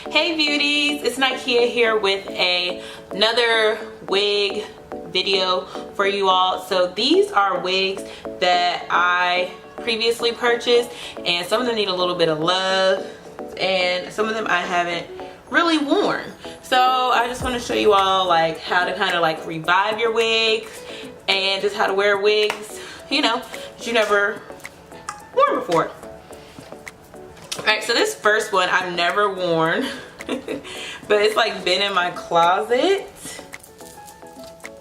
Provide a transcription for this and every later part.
Hey beauties, it's Nikea here with another wig video for you all. So these are wigs that I previously purchased, and some of them need a little bit of love and some of them I haven't really worn. So I just want to show you all like how to kind of like revive your wigs and just how to wear wigs, you know, that you never worn before. Alright, so this first one I've never worn, but it's like been in my closet.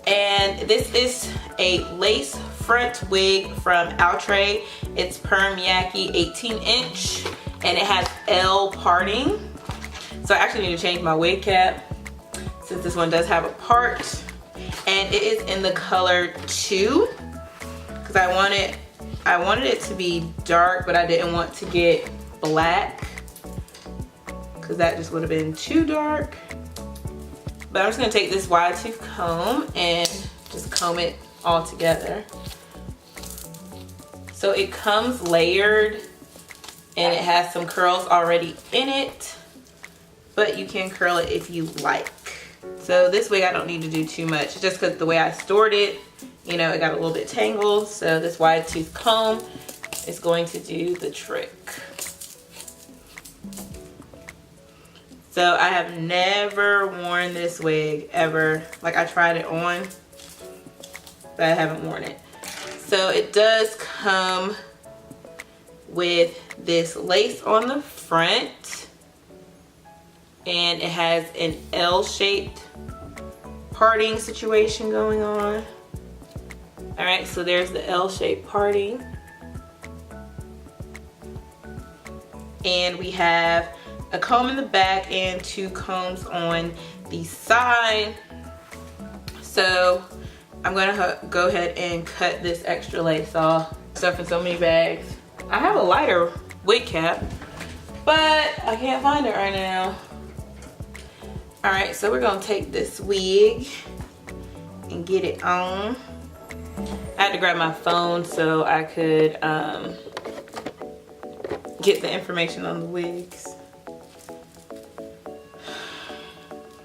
And this is a lace front wig from Outre. It's Perm Yaki 18-inch, and it has L parting. So I actually need to change my wig cap since this one does have a part. And it is in the color 2, because I wanted it to be dark, but I didn't want to get black because that just would have been too dark. But I'm just gonna take this wide tooth comb and just comb it all together. So it comes layered and it has some curls already in it, but you can curl it if you like. So this wig I don't need to do too much, just because the way I stored it, you know, it got a little bit tangled. So this wide tooth comb is going to do the trick. So I have never worn this wig ever. Like I tried it on, but I haven't worn it. So it does come with this lace on the front, and it has an L-shaped parting situation going on. All right, so there's the L-shaped parting. And we have a comb in the back and 2 combs on the side. So I'm gonna go ahead and cut this extra lace off. Stuff in so many bags. I have a lighter wig cap, but I can't find it right now. All right, so we're gonna take this wig and get it on. I had to grab my phone so I could get the information on the wigs.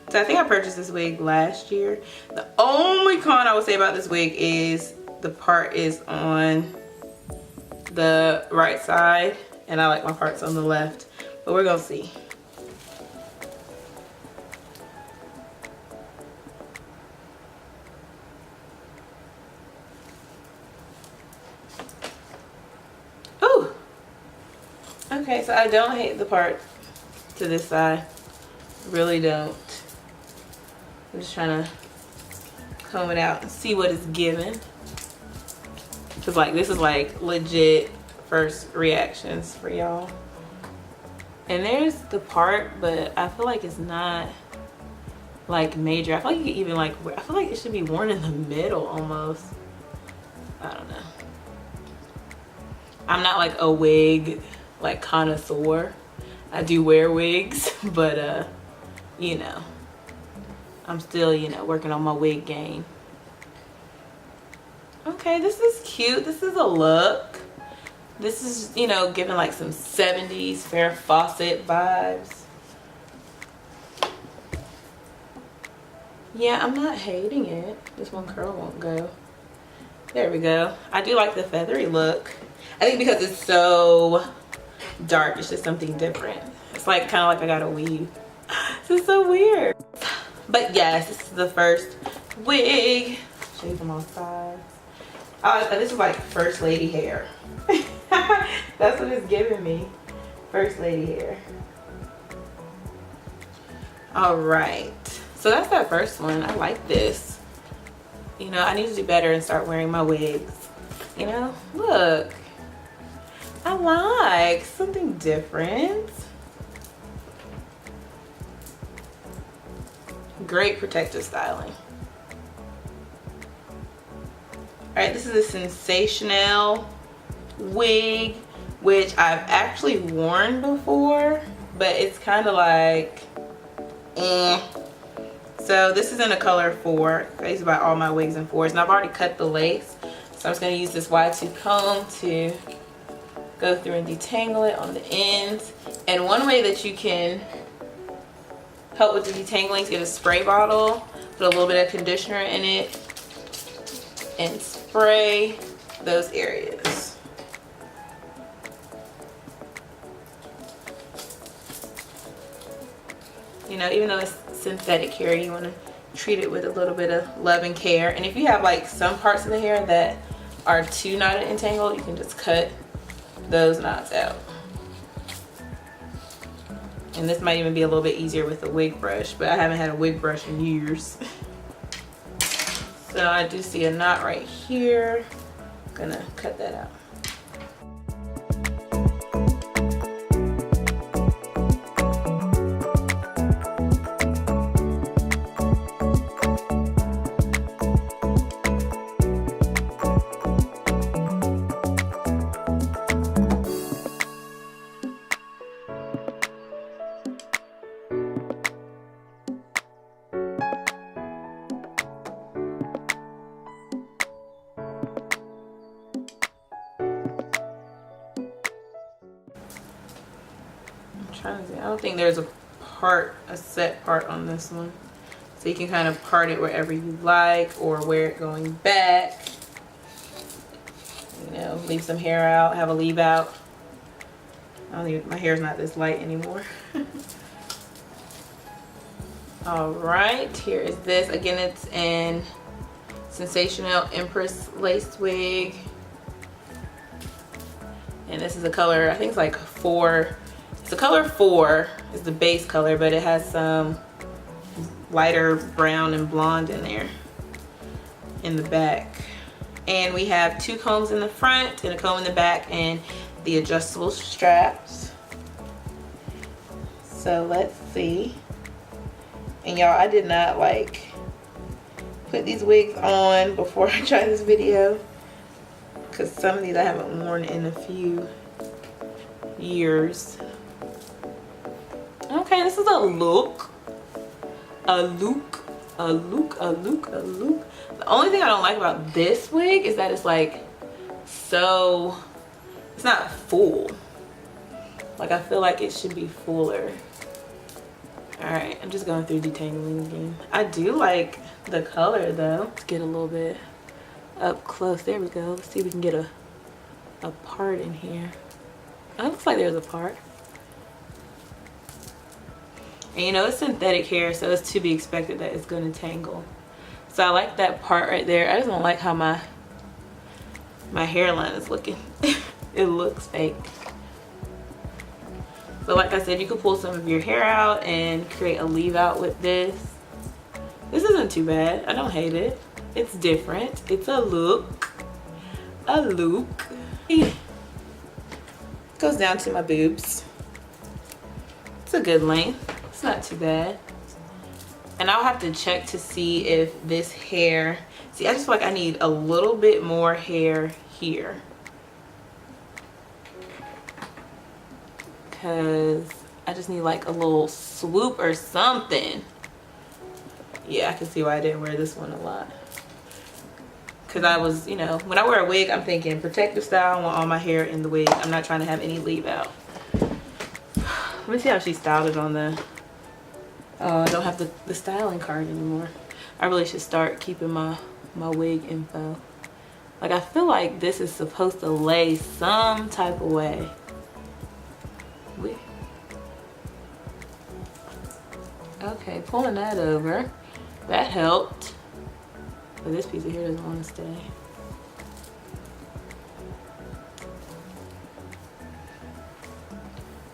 So I think I purchased this wig last year. The only con I would say about this wig is the part is on the right side and I like my parts on the left, but we're gonna see. Ooh. Okay, so I don't hate the part to this side. Really don't. I'm just trying to comb it out and see what it's given. Cause like this is like legit first reactions for y'all. And there's the part, but I feel like it's not like major. I feel like you can even like, I feel like it should be worn in the middle almost. I don't know. I'm not like a wig like connoisseur. I do wear wigs, but you know, I'm still, you know, working on my wig game. Okay, this is cute. This is a look. This is, you know, giving like some 70s Farrah Fawcett vibes. Yeah, I'm not hating it. This one curl won't go. There we go. I do like the feathery look. I think because it's so dark, it's just something different. It's like kind of like I got a weave. This is so weird. But yes, this is the first wig. Show you from all sides. This is like first lady hair. That's what it's giving me. First lady hair. All right. So that's that first one. I like this. You know, I need to do better and start wearing my wigs. You know, look. I like something different. Great protective styling. Alright, this is a Sensationnel wig, which I've actually worn before, but it's kind of like, So this is in a color 4. I used to buy all my wigs in 4s, and I've already cut the lace. So I'm just going to use this wide tooth comb to go through and detangle it on the ends. And one way that you can help with the detangling, get a spray bottle, put a little bit of conditioner in it, and spray those areas. You know, even though it's synthetic hair, you want to treat it with a little bit of love and care. And if you have like some parts of the hair that are too knotted and tangled, you can just cut those knots out. And this might even be a little bit easier with a wig brush, but I haven't had a wig brush in years. So I do see a knot right here. I'm gonna cut that out. Trying to see. I don't think there's a set part on this one, so you can kind of part it wherever you like or wear it going back, you know, leave some hair out, have a leave out. I don't even, my hair's not this light anymore. All right, here is this again. It's in Sensational Empress lace wig, and this is a color, I think it's like 4. The color 4 is the base color, but it has some lighter brown and blonde in there in the back. And we have 2 combs in the front and a comb in the back and the adjustable straps. So let's see. And y'all, I did not like put these wigs on before I tried this video, because some of these I haven't worn in a few years. Okay, this is a look. The only thing I don't like about this wig is that it's like, so, it's not full. Like, I feel like it should be fuller. Alright, I'm just going through detangling again. I do like the color though. Let's get a little bit up close. There we go. Let's see if we can get a part in here. Oh, it looks like there's a part. And you know, it's synthetic hair, so it's to be expected that it's going to tangle. So I like that part right there. I just don't like how my hairline is looking. It looks fake. So like I said, you could pull some of your hair out and create a leave out with this. This isn't too bad. I don't hate it. It's different. It's a look. A look. It goes down to my boobs. It's a good length. It's not too bad. And I'll have to check to see if this hair, see, I just feel like I need a little bit more hair here, because I just need like a little swoop or something. Yeah, I can see why I didn't wear this one a lot, because I was, you know, when I wear a wig, I'm thinking protective style. I want all my hair in the wig. I'm not trying to have any leave out. Let me see how she styled it on the, I don't have the styling card anymore. I really should start keeping my wig info. Like, I feel like this is supposed to lay some type of way. Okay, pulling that over. That helped. But this piece of hair doesn't want to stay.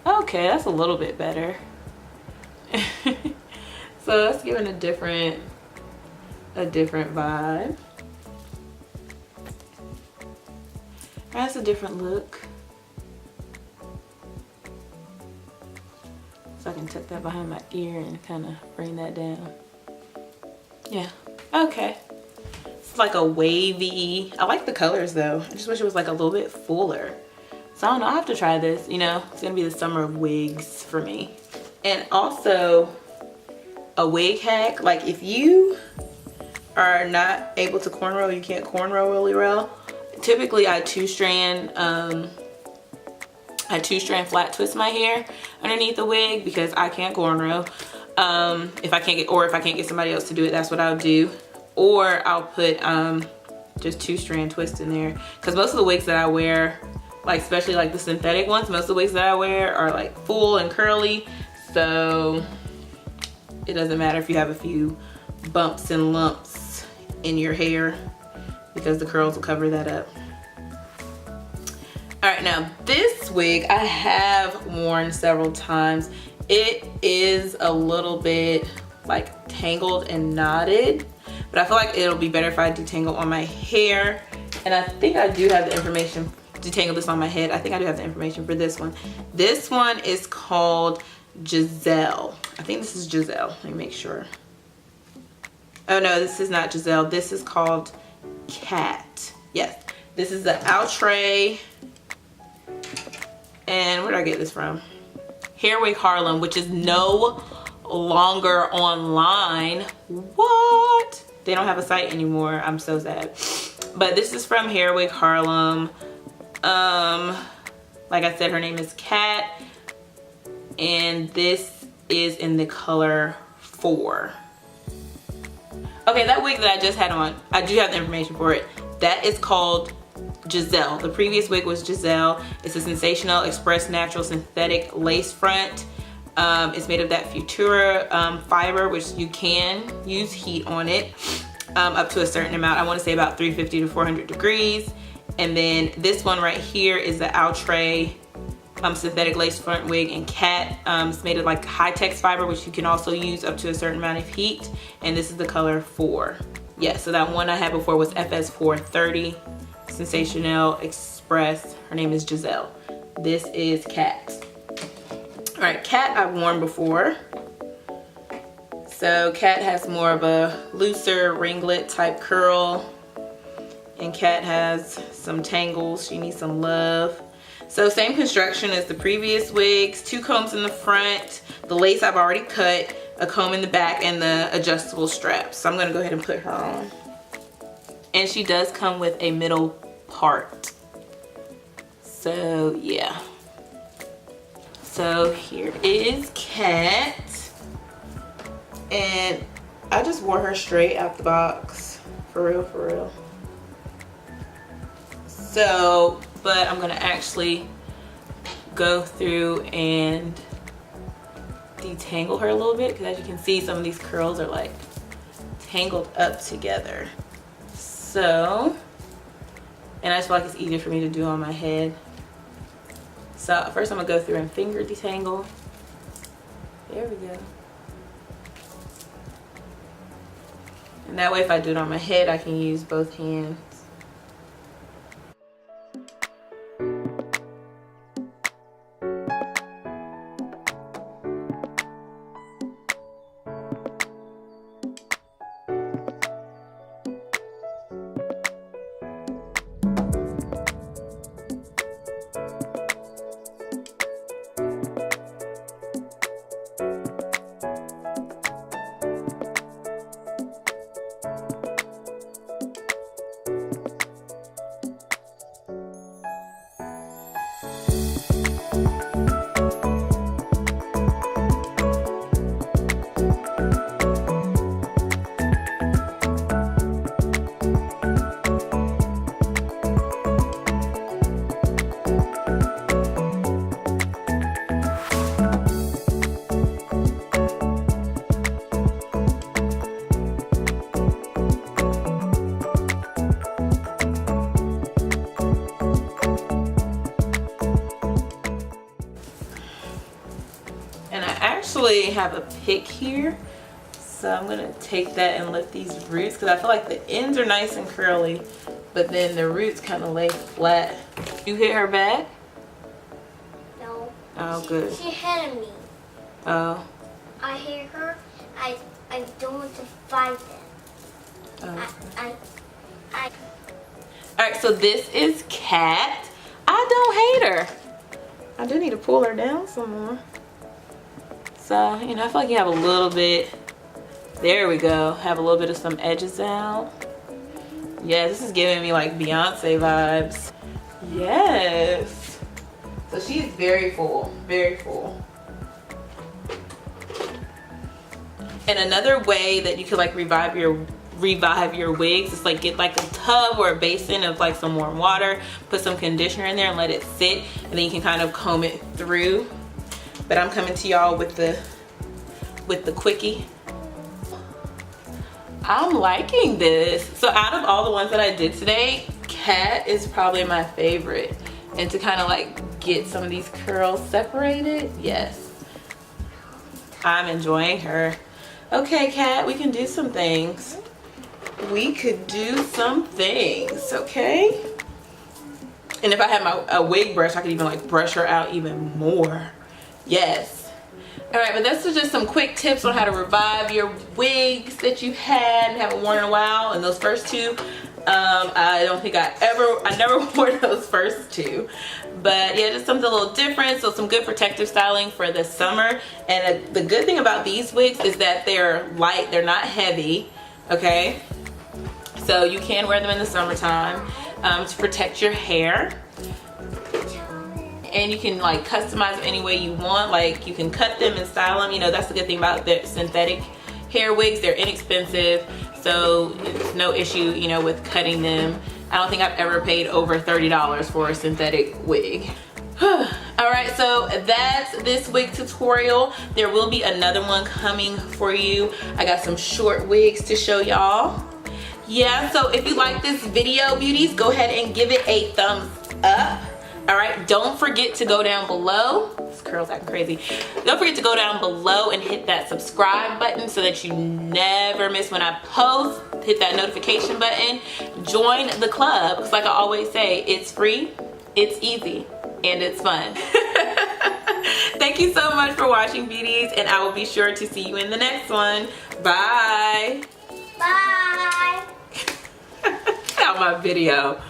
Okay, that's a little bit better. So that's giving a different vibe. That's a different look. So I can tuck that behind my ear and kind of bring that down. Yeah, okay. It's like a wavy, I like the colors though. I just wish it was like a little bit fuller. So I don't know, I'll have to try this, you know. It's gonna be the summer of wigs for me. And also, a wig hack, like if you are not able to cornrow, you can't cornrow really well, typically I two-strand flat twist my hair underneath the wig because I can't cornrow. If I can't get somebody else to do it, that's what I'll do. Or I'll put just 2-strand twist in there, because most of the wigs that I wear, like especially like the synthetic ones, most of the wigs that I wear are like full and curly, so it doesn't matter if you have a few bumps and lumps in your hair, because the curls will cover that up. All right, now this wig I have worn several times. It is a little bit like tangled and knotted, but I feel like it'll be better if I detangle on my hair. And I think I do have the information, detangle this on my head. I think I do have the information for this one. This one is called Giselle. I think this is Giselle. Let me make sure. Oh no, this is not Giselle. This is called Cat. Yes, this is the Outre. And where did I get this from? Hair Wig Harlem, which is no longer online. What? They don't have a site anymore. I'm so sad. But this is from Hair Wig Harlem. Like I said, her name is Kat, and this is in the color 4. Okay, that wig that I just had on, I do have the information for it. That is called Giselle. The previous wig was Giselle. It's a Sensationnel Express Natural Synthetic Lace Front. It's made of that Futura fiber, which you can use heat on it up to a certain amount. I want to say about 350 to 400 degrees. And then this one right here is the Outre synthetic lace front wig in Cat. It's made of like high-tex fiber, which you can also use up to a certain amount of heat. And this is the color 4. Yeah, so that one I had before was FS430 Sensationnel Express. Her name is Giselle. This is Cat. All right, Cat I've worn before. So Cat has more of a looser ringlet type curl, and Cat has some tangles. She needs some love. So same construction as the previous wigs, 2 combs in the front, the lace I've already cut, a comb in the back, and the adjustable straps. So I'm gonna go ahead and put her on. And she does come with a middle part. So yeah. So here is Cat. And I just wore her straight out the box. For real, for real. So, but I'm gonna actually go through and detangle her a little bit, because as you can see, some of these curls are like tangled up together. So, and I just feel like it's easier for me to do on my head. So first I'm gonna go through and finger detangle. There we go. And that way if I do it on my head, I can use both hands. Have a pick here, so I'm gonna take that and lift these roots, because I feel like the ends are nice and curly, but then the roots kind of lay flat. You hit her back? No. Oh, good. She hit me. Oh. I hit her. I don't want to fight them. Oh. I. All right, so this is Cat. I don't hate her. I do need to pull her down some more. So, you know, I feel like you have a little bit, there we go, have a little bit of some edges out. Yeah, this is giving me like Beyonce vibes. Yes. So she is very full, very full. And another way that you could like revive your wigs is like get like a tub or a basin of like some warm water, put some conditioner in there and let it sit, and then you can kind of comb it through. But I'm coming to y'all with the quickie. I'm liking this. So out of all the ones that I did today, Kat is probably my favorite. And to kind of like get some of these curls separated, yes, I'm enjoying her. Okay, Kat, we can do some things. We could do some things, okay? And if I had a wig brush, I could even like brush her out even more. Yes. All right, but this is just some quick tips on how to revive your wigs that you had and haven't worn in a while. And those first two, I don't think I never wore those first two. But yeah, just something a little different. So some good protective styling for the summer. And the good thing about these wigs is that they're light, they're not heavy, okay? So you can wear them in the summertime to protect your hair. And you can like customize them any way you want. Like you can cut them and style them. You know, that's the good thing about the synthetic hair wigs. They're inexpensive, so it's no issue, you know, with cutting them. I don't think I've ever paid over $30 for a synthetic wig. Alright, so that's this wig tutorial. There will be another one coming for you. I got some short wigs to show y'all. Yeah, so if you like this video, beauties, go ahead and give it a thumbs up. Alright, don't forget to go down below. This curl's acting crazy. Don't forget to go down below and hit that subscribe button so that you never miss when I post. Hit that notification button. Join the club, because like I always say, it's free, it's easy, and it's fun. Thank you so much for watching, beauties, and I will be sure to see you in the next one. Bye. Bye. Out my video.